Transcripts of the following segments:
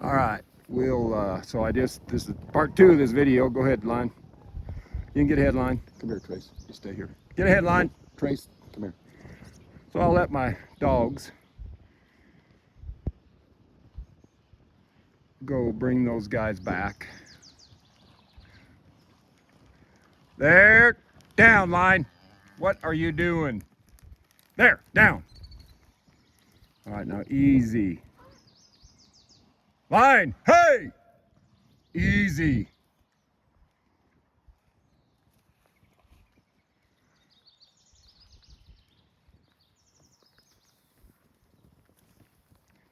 All right, this is part 2 of this video. Go ahead, Line. You can get a headline. Come here, Trace. You stay here. Get a headline. Trace, come here. So I'll let my dogs go bring those guys back. There, down, Line. What are you doing? There, down. All right, now easy. Line, hey! Easy.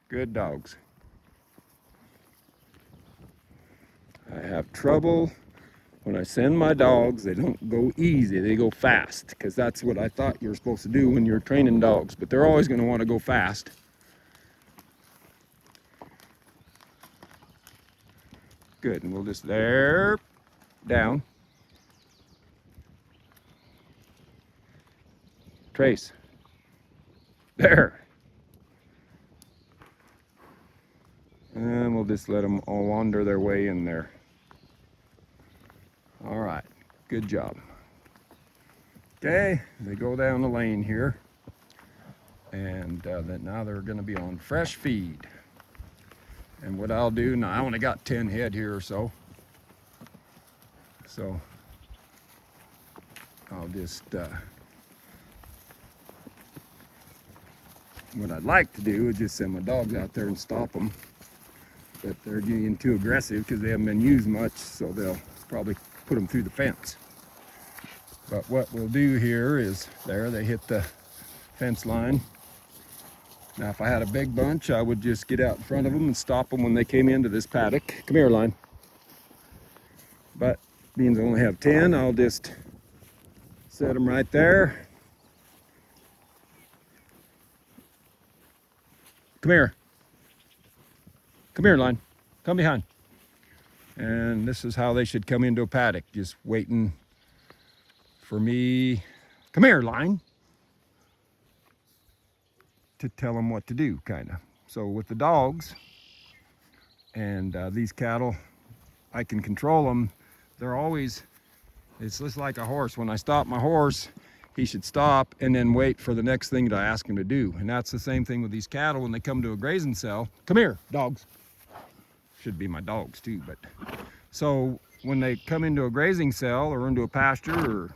Good dogs. I have trouble when I send my dogs. They don't go easy, they go fast, because that's what I thought you were supposed to do when you're training dogs, but they're always going to want to go fast. Good, and we'll just there, down. Trace. There. And we'll just let them all wander their way in there. All right, good job. Okay, they go down the lane here. And then now they're gonna be on fresh feed. And what I'll do, now I only got 10 head here or so. So I'll just, what I'd like to do is just send my dogs out there and stop them. But they're getting too aggressive because they haven't been used much, so they'll probably put them through the fence. But what we'll do here is, there they hit the fence line. Now if I had a big bunch, I would just get out in front of them and stop them when they came into this paddock. Come here, Line. But being I only have 10, I'll just set them right there. Come here. Come here, Line. Come behind. And this is how they should come into a paddock, just waiting for me. Come here, Line. To tell them what to do, kind of. So with the dogs and these cattle, I can control them. They're always, it's just like a horse. When I stop my horse, he should stop and then wait for the next thing that I ask him to do. And that's the same thing with these cattle when they come to a grazing cell. Come here, dogs. Should be my dogs too, but. So when they come into a grazing cell or into a pasture or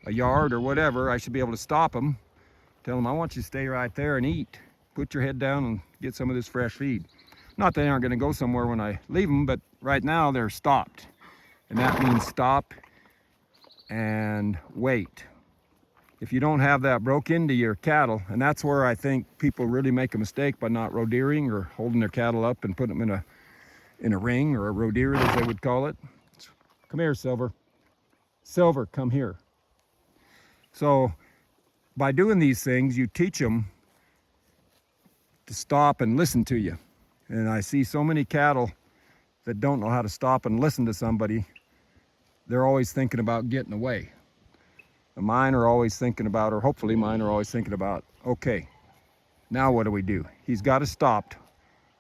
a yard or whatever, I should be able to stop them. Tell them, I want you to stay right there and eat. Put your head down and get some of this fresh feed. Not that they aren't gonna go somewhere when I leave them, but right now they're stopped. And that means stop and wait. If you don't have that broke into your cattle, and that's where I think people really make a mistake by not roe deering or holding their cattle up and putting them in a ring or a roe deer, as they would call it. Come here, Silver. Silver, come here. So by doing these things, you teach them to stop and listen to you. And I see so many cattle that don't know how to stop and listen to somebody. They're always thinking about getting away. And mine are always thinking about, or hopefully mine are always thinking about, okay, now what do we do? He's got us stopped.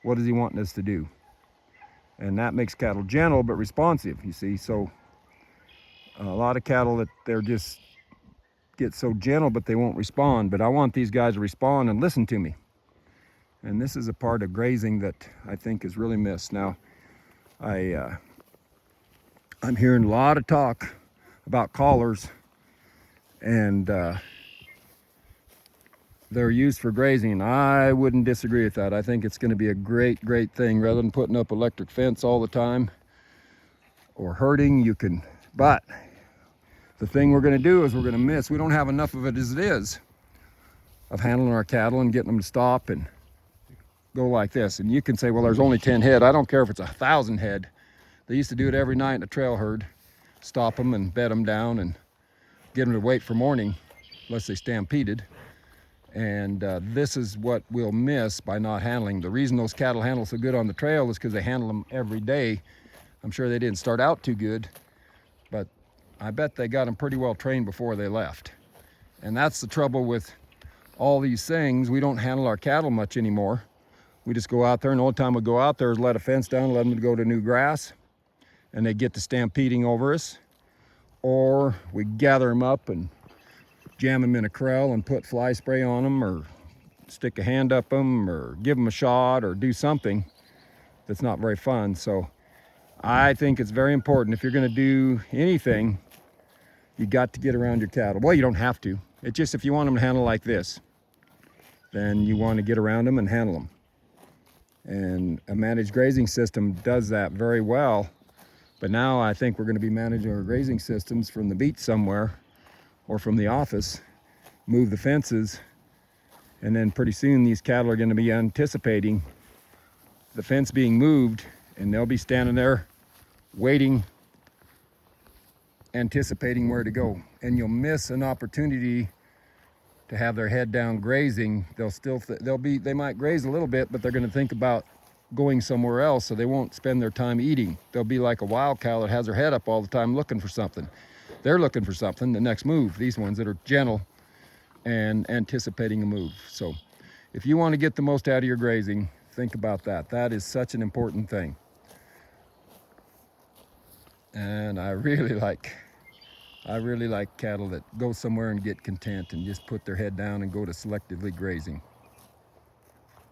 What is he wanting us to do? And that makes cattle gentle but responsive, you see. So a lot of cattle that they're just get so gentle but they won't respond. But I want these guys to respond and listen to me. And this is a part of grazing that I think is really missed. Now, I'm hearing a lot of talk about collars, and they're used for grazing. I wouldn't disagree with that. I think it's going to be a great thing. Rather than putting up electric fence all the time or herding, you can, but the thing we're going to do is we're going to miss. We don't have enough of it as it is, of handling our cattle and getting them to stop and go like this. And you can say, well, there's only 10 head. I don't care if it's 1,000 head. They used to do it every night in a trail herd. Stop them and bed them down and get them to wait for morning, unless they stampeded. And this is what we'll miss by not handling. The reason those cattle handle so good on the trail is because they handle them every day. I'm sure they didn't start out too good, but I bet they got them pretty well trained before they left. And that's the trouble with all these things. We don't handle our cattle much anymore. We just go out there, and the only time we go out there is let a fence down, let them go to new grass, and they get to stampeding over us. Or we gather them up and jam them in a corral and put fly spray on them, or stick a hand up them, or give them a shot, or do something that's not very fun. So I think it's very important, if you're going to do anything, you got to get around your cattle. Well, you don't have to. It's just if you want them to handle like this, then you want to get around them and handle them. And a managed grazing system does that very well. But now I think we're going to be managing our grazing systems from the beach somewhere, or from the office, move the fences, and then pretty soon these cattle are going to be anticipating the fence being moved, and they'll be standing there waiting, anticipating where to go. And you'll miss an opportunity to have their head down grazing. They might graze a little bit, but they're going to think about going somewhere else, so they won't spend their time eating. They'll be like a wild cow that has her head up all the time looking for something. They're looking for something, the next move. These ones that are gentle and anticipating a move. So if you want to get the most out of your grazing, think about that. That is such an important thing. And I really like cattle that go somewhere and get content and just put their head down and go to selectively grazing.